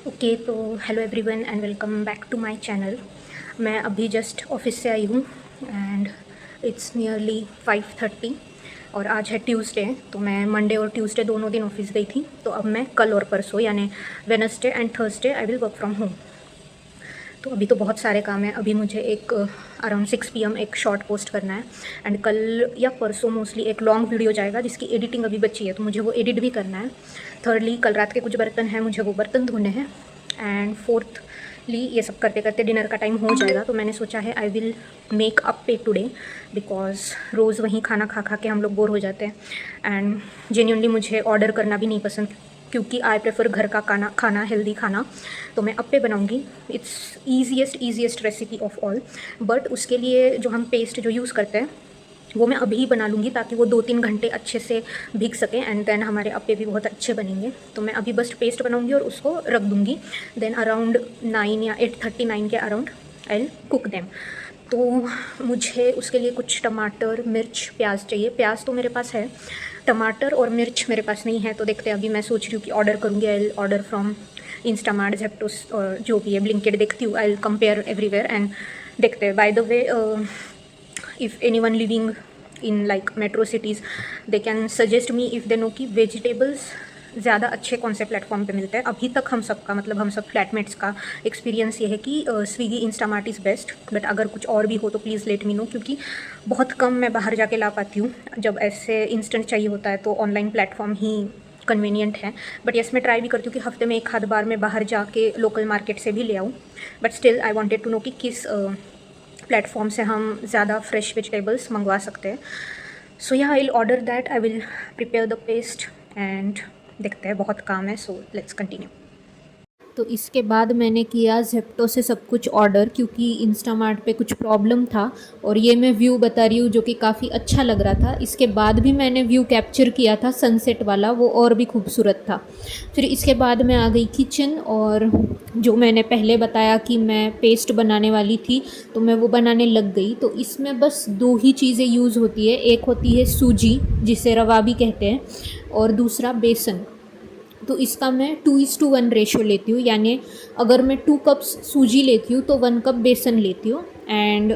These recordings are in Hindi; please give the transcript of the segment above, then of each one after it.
ओके तो hello everyone and welcome back to my channel. मैं अभी जस्ट ऑफिस से आई हूँ एंड इट्स नियरली 5:30 और आज है ट्यूसडे। तो मैं मंडे और ट्यूसडे दोनों दिन ऑफिस गई थी। तो अब मैं कल और परसों यानी Wednesday and Thursday I will work from home. तो अभी तो बहुत सारे काम हैं। अभी मुझे एक अराउंड 6 PM एक शॉर्ट पोस्ट करना है एंड कल या परसों मोस्टली एक लॉन्ग वीडियो जाएगा जिसकी एडिटिंग अभी बची है, तो मुझे वो एडिट भी करना है। थर्डली कल रात के कुछ बर्तन हैं, मुझे वो बर्तन धोने हैं। एंड फोर्थली ये सब करते करते डिनर का टाइम हो जाएगा। तो मैंने सोचा है आई विल मेक अप पे टुडे बिकॉज रोज़ वहीं खाना खा खा के हम लोग बोर हो जाते हैं एंड जेन्युइनली मुझे ऑर्डर करना भी नहीं पसंद क्योंकि आई प्रेफर घर का खाना हेल्दी खाना। तो मैं अप्पे बनाऊंगी। It's easiest recipe of all. But उसके लिए जो हम पेस्ट जो यूज़ करते हैं वो मैं अभी बना लूँगी ताकि वो 2-3 घंटे अच्छे से भीग सकें एंड देन हमारे अप्पे भी बहुत अच्छे बनेंगे। तो मैं अभी बस पेस्ट बनाऊँगी और उसको रख दूँगी। देन अराउंड 9 या 8:39 के around I will cook them. तो मुझे उसके लिए कुछ टमाटर, मिर्च, प्याज चाहिए। प्याज तो मेरे पास है, टमाटर और मिर्च मेरे पास नहीं है। तो देखते हैं, अभी मैं सोच रही हूँ कि ऑर्डर करूँगी। I will order from Instamart, Zeptos और जो भी है, ब्लिंकिट देखती हूँ। I will compare everywhere and देखते हैं। By the way if anyone living in like metro cities they can suggest me if they know कि वेजिटेबल्स ज़्यादा अच्छे कौन से प्लेटफॉर्म पे मिलते हैं। अभी तक हम सबका मतलब हम सब फ्लैटमेट्स का एक्सपीरियंस ये है कि Swiggy, Instamart is best. But अगर कुछ और भी हो तो प्लीज़ लेट मी नो, क्योंकि बहुत कम मैं बाहर जाके ला पाती हूँ। जब ऐसे इंस्टेंट चाहिए होता है तो ऑनलाइन प्लेटफॉर्म ही कन्वीनियंट है। बट यस, मैं ट्राई भी करती हूँ कि हफ्ते में एक आध बार मैं बाहर जाके लोकल मार्केट से भी ले आऊँ। But still I wanted to know कि किस प्लेटफॉर्म से हम ज़्यादा फ्रेश वेजिटेबल्स मंगवा सकते हैं। सो या आई will order that, I will prepare the paste and देखते हैं। बहुत काम है, सो लेट्स कंटिन्यू। तो इसके बाद मैंने किया ज़ेप्टो से सब कुछ ऑर्डर, क्योंकि इंस्टामार्ट पे कुछ प्रॉब्लम था। और ये मैं व्यू बता रही हूँ जो कि काफ़ी अच्छा लग रहा था। इसके बाद भी मैंने व्यू कैप्चर किया था सनसेट वाला, वो और भी खूबसूरत था। फिर इसके बाद मैं आ गई किचन और जो मैंने पहले बताया कि मैं पेस्ट बनाने वाली थी तो मैं वो बनाने लग गई। तो इसमें बस दो ही चीज़ें यूज़ होती है, एक होती है सूजी जिसे रवा भी कहते हैं और दूसरा बेसन। तो इसका मैं 2:1 रेशो लेती हूँ, यानी अगर मैं 2 कप्स सूजी लेती हूँ तो 1 कप बेसन लेती हूँ। एंड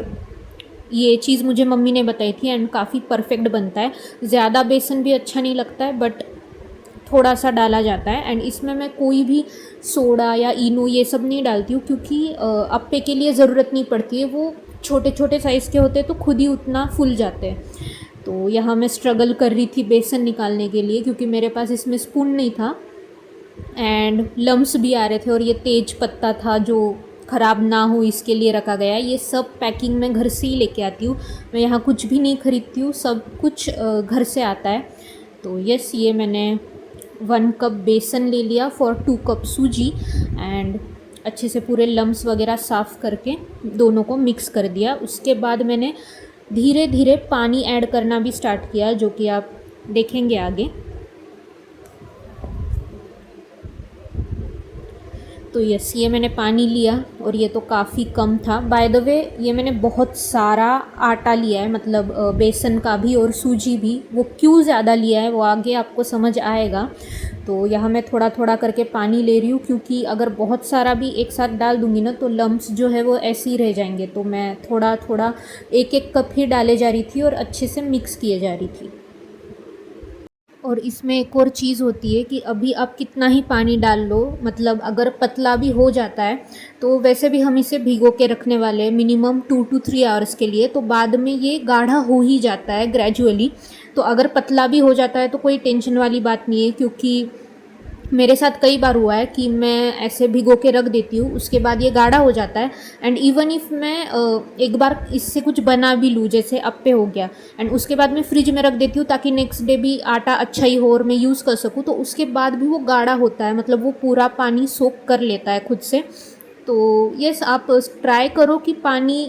ये चीज़ मुझे मम्मी ने बताई थी एंड काफ़ी परफेक्ट बनता है। ज़्यादा बेसन भी अच्छा नहीं लगता है बट थोड़ा सा डाला जाता है। एंड इसमें मैं कोई भी सोडा या इनो ये सब नहीं डालती हूँ, क्योंकि अप्पे के लिए ज़रूरत नहीं पड़ती है। वो छोटे छोटे साइज़ के होते हैं तो खुद ही उतना फूल जाते हैं। तो यहाँ मैं स्ट्रगल कर रही थी बेसन निकालने के लिए, क्योंकि मेरे पास इसमें स्पून नहीं था एंड लम्स भी आ रहे थे। और ये तेज पत्ता था जो ख़राब ना हो इसके लिए रखा गया है। ये सब पैकिंग मैं घर से ही लेके आती हूँ, मैं यहाँ कुछ भी नहीं ख़रीदती हूँ, सब कुछ घर से आता है। तो यस, ये मैंने 1 कप बेसन ले लिया फॉर 2 कप सूजी एंड अच्छे से पूरे लम्स वगैरह साफ़ करके दोनों को मिक्स कर दिया। उसके बाद मैंने धीरे धीरे पानी ऐड करना भी स्टार्ट किया, जो कि आप देखेंगे आगे। तो यस, ये मैंने पानी लिया और ये तो काफ़ी कम था। बाय द वे, ये मैंने बहुत सारा आटा लिया है, मतलब बेसन का भी और सूजी भी। वो क्यों ज़्यादा लिया है वो आगे आपको समझ आएगा। तो यहाँ मैं थोड़ा थोड़ा करके पानी ले रही हूँ, क्योंकि अगर बहुत सारा भी एक साथ डाल दूँगी ना तो लम्स जो है वो ऐसे ही रह जाएंगे। तो मैं थोड़ा थोड़ा एक एक कप ही डाले जा रही थी और अच्छे से मिक्स किए जा रही थी। और इसमें एक और चीज़ होती है कि अभी आप कितना ही पानी डाल लो, मतलब अगर पतला भी हो जाता है तो वैसे भी हम इसे भिगो के रखने वाले हैं मिनिमम 2 to 3 आवर्स के लिए। तो बाद में ये गाढ़ा हो ही जाता है ग्रेजुअली। तो अगर पतला भी हो जाता है तो कोई टेंशन वाली बात नहीं है, क्योंकि मेरे साथ कई बार हुआ है कि मैं ऐसे भिगो के रख देती हूँ, उसके बाद ये गाढ़ा हो जाता है। एंड इवन इफ़ मैं एक बार इससे कुछ बना भी लूँ, जैसे अप्पे हो गया, एंड उसके बाद मैं फ्रिज में रख देती हूँ ताकि नेक्स्ट डे भी आटा अच्छा ही हो और मैं यूज़ कर सकूँ, तो उसके बाद भी वो गाढ़ा होता है, मतलब वो पूरा पानी सोख कर लेता है खुद से। तो यस, आप ट्राई करो कि पानी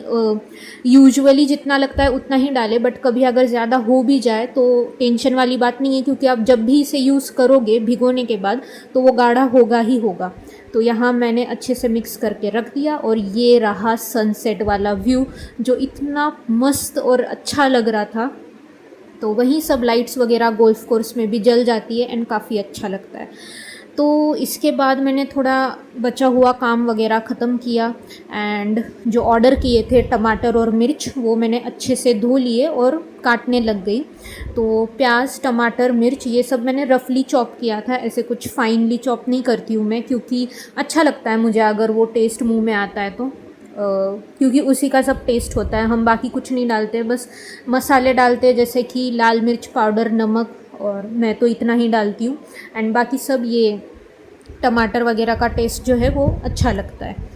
यूजुअली जितना लगता है उतना ही डालें। बट कभी अगर ज़्यादा हो भी जाए तो टेंशन वाली बात नहीं है, क्योंकि आप जब भी इसे यूज़ करोगे भिगोने के बाद तो वो गाढ़ा होगा ही होगा। तो यहाँ मैंने अच्छे से मिक्स करके रख दिया और ये रहा सनसेट वाला व्यू, जो इतना मस्त और अच्छा लग रहा था। तो वहीं सब लाइट्स वगैरह गोल्फ कोर्स में भी जल जाती है एंड काफ़ी अच्छा लगता है। तो इसके बाद मैंने थोड़ा बचा हुआ काम वगैरह ख़त्म किया एंड जो ऑर्डर किए थे टमाटर और मिर्च वो मैंने अच्छे से धो लिए और काटने लग गई। तो प्याज, टमाटर, मिर्च ये सब मैंने रफली चॉप किया था, ऐसे कुछ फाइनली चॉप नहीं करती हूँ मैं, क्योंकि अच्छा लगता है मुझे अगर वो टेस्ट मुंह में आता है तो क्योंकि उसी का सब टेस्ट होता है। हम बाकी कुछ नहीं डालते, बस मसाले डालते हैं जैसे कि लाल मिर्च पाउडर, नमक, और मैं तो इतना ही डालती हूँ एंड बाकी सब ये टमाटर वगैरह का टेस्ट जो है वो अच्छा लगता है।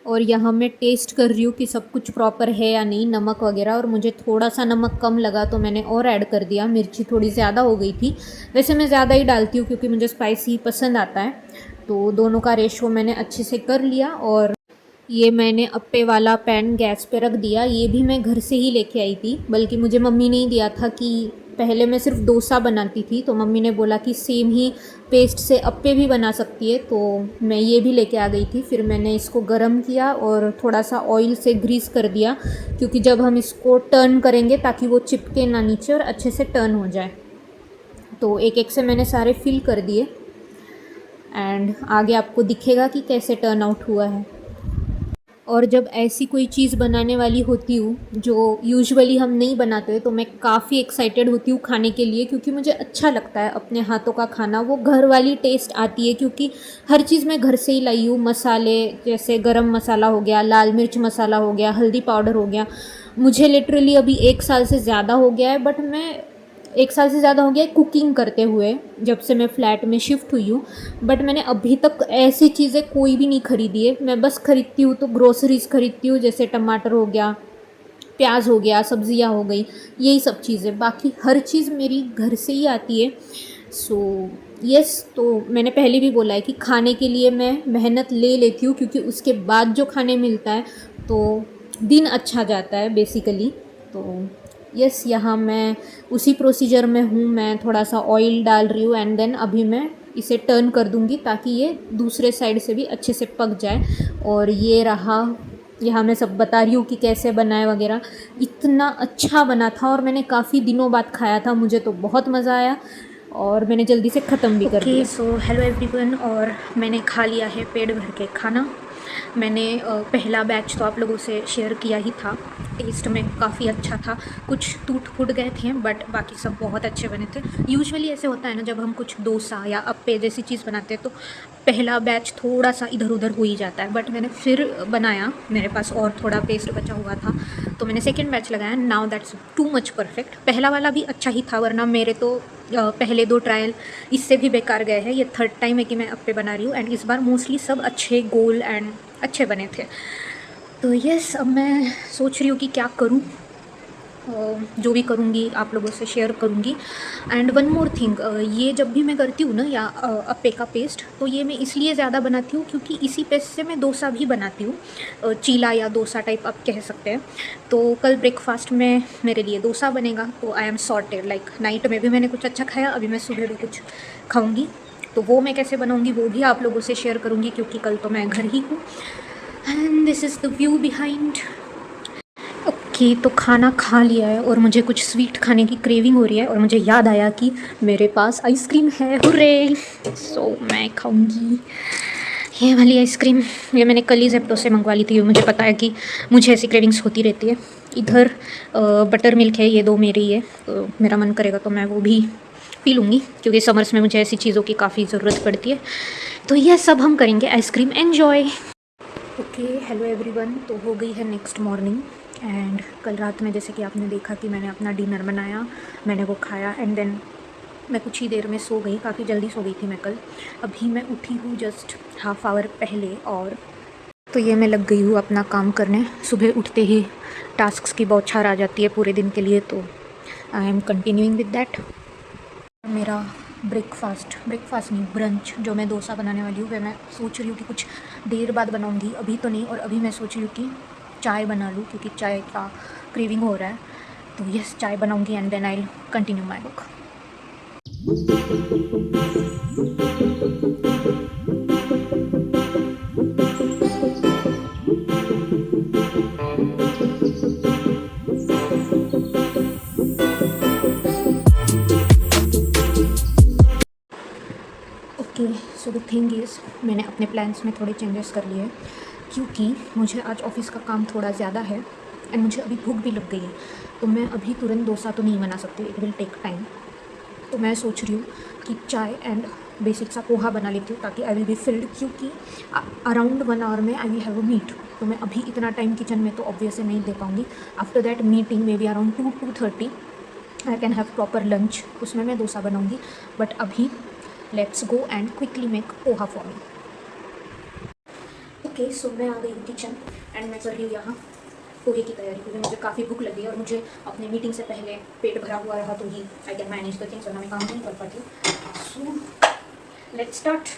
और यहाँ मैं टेस्ट कर रही हूँ कि सब कुछ प्रॉपर है या नहीं, नमक वगैरह, और मुझे थोड़ा सा नमक कम लगा तो मैंने और ऐड कर दिया। मिर्ची थोड़ी ज़्यादा हो गई थी, वैसे मैं ज़्यादा ही डालती हूँ क्योंकि मुझे स्पाइसी पसंद आता है। तो दोनों का रेशो मैंने अच्छे से कर लिया और ये मैंने अप्पे वाला पैन गैस पे रख दिया। ये भी मैं घर से ही लेके आई थी, बल्कि मुझे मम्मी ने ही दिया था कि पहले मैं सिर्फ डोसा बनाती थी तो मम्मी ने बोला कि सेम ही पेस्ट से अप्पे भी बना सकती है, तो मैं ये भी लेके आ गई थी। फिर मैंने इसको गरम किया और थोड़ा सा ऑयल से ग्रीस कर दिया, क्योंकि जब हम इसको टर्न करेंगे ताकि वो चिपके ना नीचे और अच्छे से टर्न हो जाए। तो एक एक से मैंने सारे फिल कर दिए एंड आगे आपको दिखेगा कि कैसे टर्न आउट हुआ है। और जब ऐसी कोई चीज़ बनाने वाली होती हूँ जो यूजुअली हम नहीं बनाते तो मैं काफ़ी एक्साइटेड होती हूँ खाने के लिए, क्योंकि मुझे अच्छा लगता है अपने हाथों का खाना। वो घर वाली टेस्ट आती है क्योंकि हर चीज़ मैं घर से ही लाई हूँ। मसाले जैसे गरम मसाला हो गया, लाल मिर्च मसाला हो गया, हल्दी पाउडर हो गया। मुझे लिटरली अभी 1 साल से ज़्यादा हो गया है, बट मैं 1 साल से ज़्यादा हो गया है कुकिंग करते हुए, जब से मैं फ़्लैट में शिफ्ट हुई हूँ। बट मैंने अभी तक ऐसी चीज़ें कोई भी नहीं ख़रीदी है। मैं बस ख़रीदती हूँ तो ग्रोसरीज़ ख़रीदती हूँ, जैसे टमाटर हो गया, प्याज हो गया, सब्जियाँ हो गई, यही सब चीज़ें। बाकी हर चीज़ मेरी घर से ही आती है। सो यस, तो मैंने पहले भी बोला है कि खाने के लिए मैं मेहनत ले लेती हूँ, क्योंकि उसके बाद जो खाने मिलता है तो दिन अच्छा जाता है बेसिकली। तो यस, यहाँ मैं उसी प्रोसीजर में हूँ। मैं थोड़ा सा ऑयल डाल रही हूँ एंड देन अभी मैं इसे टर्न कर दूँगी ताकि ये दूसरे साइड से भी अच्छे से पक जाए। और ये रहा, यहाँ मैं सब बता रही हूँ कि कैसे बनाए वगैरह। इतना अच्छा बना था और मैंने काफ़ी दिनों बाद खाया था, मुझे तो बहुत मज़ा आया और मैंने जल्दी से ख़त्म भी कर दिया। सो हेलो एवरीवन, और मैंने खा लिया है पेट भर के खाना। मैंने पहला बैच तो आप लोगों से शेयर किया ही था। टेस्ट में काफ़ी अच्छा था, कुछ टूट फूट गए थे बट बाकी सब बहुत अच्छे बने थे। यूजुअली ऐसे होता है ना, जब हम कुछ डोसा या अप्पे जैसी चीज़ बनाते हैं तो पहला बैच थोड़ा सा इधर उधर हो ही जाता है। बट मैंने फिर बनाया, मेरे पास और थोड़ा पेस्ट बचा हुआ था तो मैंने सेकेंड बैच लगाया। Now that's too much perfect. पहला वाला भी अच्छा ही था, वरना मेरे तो पहले 2 ट्रायल इससे भी बेकार गए हैं। ये थर्ड टाइम है कि मैं अप्पे बना रही हूँ एंड इस बार मोस्टली सब अच्छे गोल एंड अच्छे बने थे। तो यस, अब मैं सोच रही हूँ कि क्या करूँ। जो भी करूँगी आप लोगों से शेयर करूँगी। एंड वन मोर थिंग, ये जब भी मैं करती हूँ ना या अप्पे का पेस्ट, तो ये मैं इसलिए ज़्यादा बनाती हूँ क्योंकि इसी पेस्ट से मैं डोसा भी बनाती हूँ, चीला या डोसा टाइप आप कह सकते हैं। तो कल ब्रेकफास्ट में मेरे लिए डोसा बनेगा तो I am sorted. Like night में भी मैंने कुछ अच्छा खाया, अभी मैं सुबह भी कुछ खाऊँगी। तो वो मैं कैसे बनाऊँगी वो भी आप लोगों से शेयर करूँगी, क्योंकि कल तो मैं घर ही हूँ। And this is the view behind. Okay, तो खाना खा लिया है और मुझे कुछ स्वीट खाने की क्रेविंग हो रही है और मुझे याद आया कि मेरे पास आइसक्रीम है। हुर्रे! सो मैं खाऊंगी ये वाली आइसक्रीम। ये मैंने कल ही जेप्टो से मंगवा ली थी। मुझे पता है कि मुझे ऐसी क्रेविंग्स होती रहती है। इधर बटर मिल्क है, ये 2 मेरे ही है, तो मेरा मन करेगा तो मैं वो भी पी लूँगी, क्योंकि समर्स में मुझे ऐसी चीज़ों की काफ़ी ज़रूरत पड़ती है। तो ये सब हम करेंगे ice cream enjoy. Okay, hello everyone. तो हो गई है नेक्स्ट मॉर्निंग एंड कल रात में जैसे कि आपने देखा कि मैंने अपना डिनर बनाया, मैंने वो खाया एंड देन मैं कुछ ही देर में सो गई। काफ़ी जल्दी सो गई थी मैं कल। अभी मैं उठी हूँ जस्ट हाफ आवर पहले, और तो ये मैं लग गई हूँ अपना काम करने। सुबह उठते ही टास्क्स की बौछार आ जाती है पूरे दिन के लिए, तो I am continuing with that. मेरा ब्रेकफास्ट नहीं, ब्रंच जो मैं डोसा बनाने वाली हूँ, वह मैं सोच रही हूँ कि कुछ देर बाद बनाऊँगी, अभी तो नहीं। और अभी मैं सोच रही हूँ कि चाय बना लूँ, क्योंकि चाय का क्रेविंग हो रहा है। तो यस, चाय बनाऊँगी and then I will continue my book. Thing is मैंने अपने प्लान्स में थोड़े चेंजेस कर लिए क्योंकि मुझे आज ऑफिस का काम थोड़ा ज़्यादा है एंड मुझे अभी भूख भी लग गई है। तो मैं अभी तुरंत डोसा तो नहीं बना सकती, इट विल टेक टाइम। तो मैं सोच रही हूँ कि चाय एंड बेसिक सा पोहा बना लेती हूँ ताकि आई विल बी फिल्ड, क्योंकि अराउंड 1 आवर में I will have a meet. तो मैं अभी इतना टाइम किचन में तो ऑब्वियसली नहीं दे पाऊँगी। After that meeting may be around 2-2:30 I can have proper lunch, उसमें मैं डोसा बनाऊँगी। बट अभी let's go and quickly make poha for me. Okay, so मैं आ गई हूँ किचन एंड मैं कर रही हूँ यहाँ पोहे की तैयारी, क्योंकि मुझे काफ़ी भूख लगी और मुझे अपने मीटिंग से पहले पेट भरा हुआ रहा तो ही I can manage the things, वरना मैं काम नहीं कर पाती। So let's start.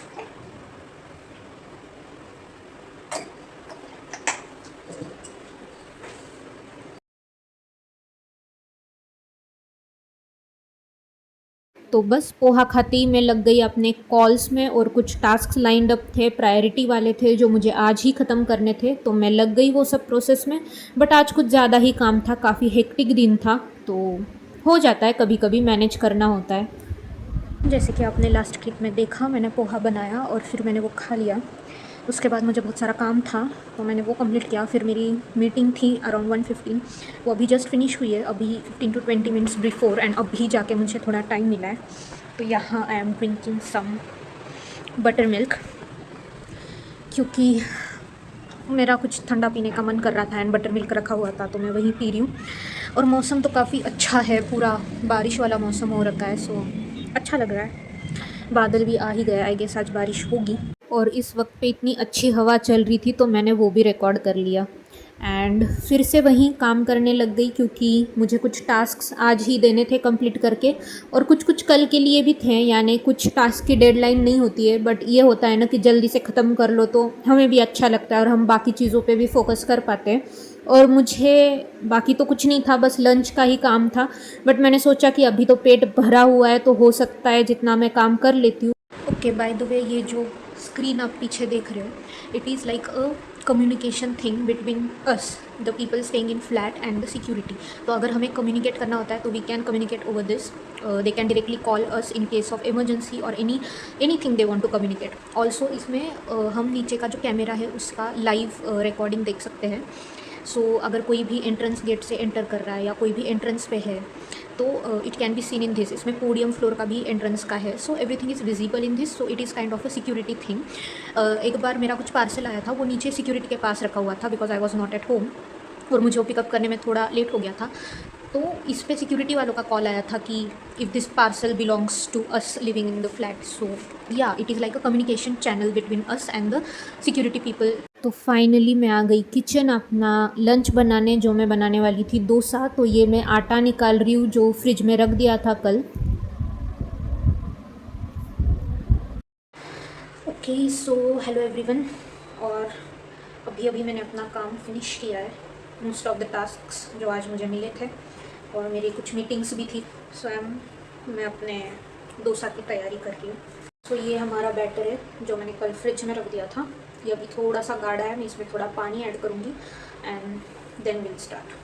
तो बस पोहा खाते ही मैं लग गई अपने कॉल्स में, और कुछ टास्क लाइंड अप थे, प्रायोरिटी वाले थे जो मुझे आज ही ख़त्म करने थे, तो मैं लग गई वो सब प्रोसेस में। बट आज कुछ ज़्यादा ही काम था, काफ़ी हेक्टिक दिन था, तो हो जाता है, कभी कभी मैनेज करना होता है। जैसे कि आपने लास्ट क्लिप में देखा, मैंने पोहा बनाया और फिर मैंने वो खा लिया। उसके बाद मुझे बहुत सारा काम था तो मैंने वो कंप्लीट किया। फिर मेरी मीटिंग थी अराउंड 1:15, वो अभी जस्ट फिनिश हुई है, अभी 15 to 20 मिनट्स बिफोर, एंड अभी जाके मुझे थोड़ा टाइम मिला है। तो यहाँ I am drinking some butter milk, क्योंकि मेरा कुछ ठंडा पीने का मन कर रहा था एंड बटर मिल्क रखा हुआ था तो मैं वही पी रही हूँ। और मौसम तो काफ़ी अच्छा है, पूरा बारिश वाला मौसम हो रखा है, सो अच्छा लग रहा है। बादल भी आ ही गया, आई गेस आज बारिश होगी। और इस वक्त पे इतनी अच्छी हवा चल रही थी तो मैंने वो भी रिकॉर्ड कर लिया एंड फिर से वहीं काम करने लग गई, क्योंकि मुझे कुछ टास्क्स आज ही देने थे कंप्लीट करके, और कुछ कुछ कल के लिए भी थे। यानी कुछ टास्क की डेडलाइन नहीं होती है, बट ये होता है ना कि जल्दी से ख़त्म कर लो तो हमें भी अच्छा लगता है और हम बाकी चीज़ों पे भी फोकस कर पाते हैं। और मुझे बाकी तो कुछ नहीं था, बस लंच का ही काम था। बट मैंने सोचा कि अभी तो पेट भरा हुआ है तो हो सकता है जितना मैं काम कर लेती हूँ। ओके, बाय द वे, ये जो स्क्रीन आप पीछे देख रहे हो, it is like a communication thing between us the people staying in flat and the security. तो अगर हमें कम्युनिकेट करना होता है तो we can communicate over this, they can directly call us in case of emergency और anything they want to communicate. Also इसमें हम नीचे का जो कैमरा है उसका लाइव रिकॉर्डिंग देख सकते हैं। सो अगर कोई भी एंट्रेंस गेट से एंटर कर रहा है या कोई भी एंट्रेंस पे है तो it can be seen in this. इसमें पोडियम फ्लोर का भी एंट्रेंस का है, so everything is visible in this, so it is kind of a security thing. एक बार मेरा कुछ पार्सल आया था, वो नीचे सिक्योरिटी के पास रखा हुआ था because I was not at home, और मुझे वो पिकअप करने में थोड़ा लेट हो गया था। तो इस पे सिक्योरिटी वालों का कॉल आया था कि if this parcel belongs to us living in the flat, so yeah it is like a communication channel between us and the security people. तो फाइनली मैं आ गई किचन अपना लंच बनाने। जो मैं बनाने वाली थी डोसा, तो ये मैं आटा निकाल रही हूँ जो फ्रिज में रख दिया था कल। ओके, सो हेलो एवरीवन, और अभी अभी मैंने अपना काम फिनिश किया है, मोस्ट ऑफ द टास्क्स जो आज मुझे मिले थे, और मेरी कुछ मीटिंग्स भी थी। सो मैं अपने डोसा की तैयारी कर रही हूँ। सो ये हमारा बैटर है जो मैंने कल फ्रिज में रख दिया था, ये अभी थोड़ा सा गाढ़ा है, मैं इसमें थोड़ा पानी ऐड करूँगी and then will start.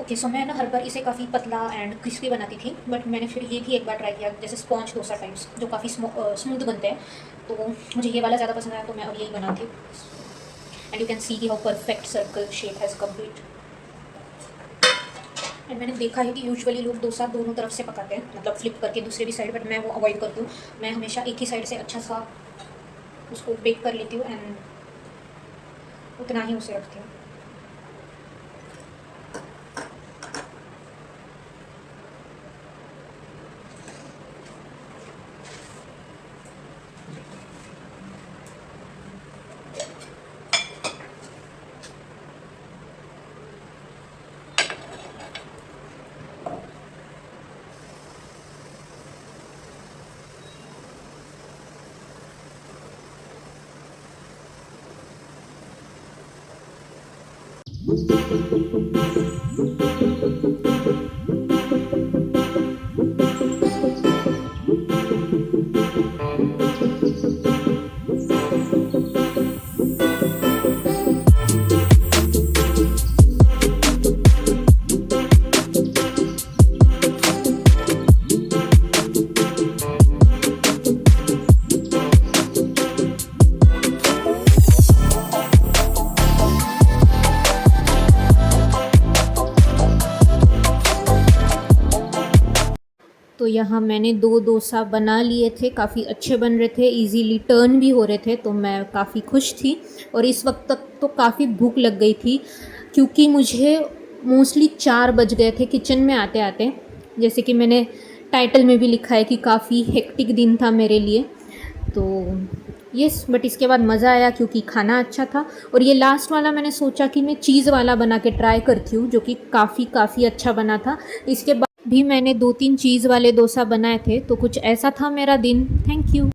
Okay, so मैं ना हर बार इसे काफ़ी पतला एंड क्रिस्पी बनाती थी, बट मैंने फिर ये भी एक बार ट्राई किया जैसे स्पॉन्ज डोसा टाइप्स जो काफ़ी स्मूथ बनते हैं, तो मुझे ये वाला ज़्यादा पसंद आया तो मैं अब यही बनाती हूँ। एंड यू कैन सी कि how perfect circle shape has complete. And मैंने देखा है कि यूजुअली लोग डोसा दोनों तरफ से पकाते हैं, मतलब फ्लिप करके दूसरे भी साइड, बट मैं वो अवॉइड करती हूँ। मैं हमेशा एक ही साइड से अच्छा सा उसको बेक कर लेती हूँ एंड उतना ही उसे रखती हूँ। यहाँ मैंने 2 डोसा बना लिए थे, काफ़ी अच्छे बन रहे थे, इजीली टर्न भी हो रहे थे, तो मैं काफ़ी खुश थी। और इस वक्त तक तो काफ़ी भूख लग गई थी क्योंकि मुझे मोस्टली 4 बज गए थे किचन में आते आते। जैसे कि मैंने टाइटल में भी लिखा है कि काफ़ी हेक्टिक दिन था मेरे लिए। तो यस, बट इसके बाद मज़ा आया क्योंकि खाना अच्छा था। और ये लास्ट वाला मैंने सोचा कि मैं चीज़ वाला बना के ट्राई करती हूँ, जो कि काफ़ी अच्छा बना था। इसके बाद भी मैंने 2-3 चीज़ वाले डोसा बनाए थे। तो कुछ ऐसा था मेरा दिन। Thank you.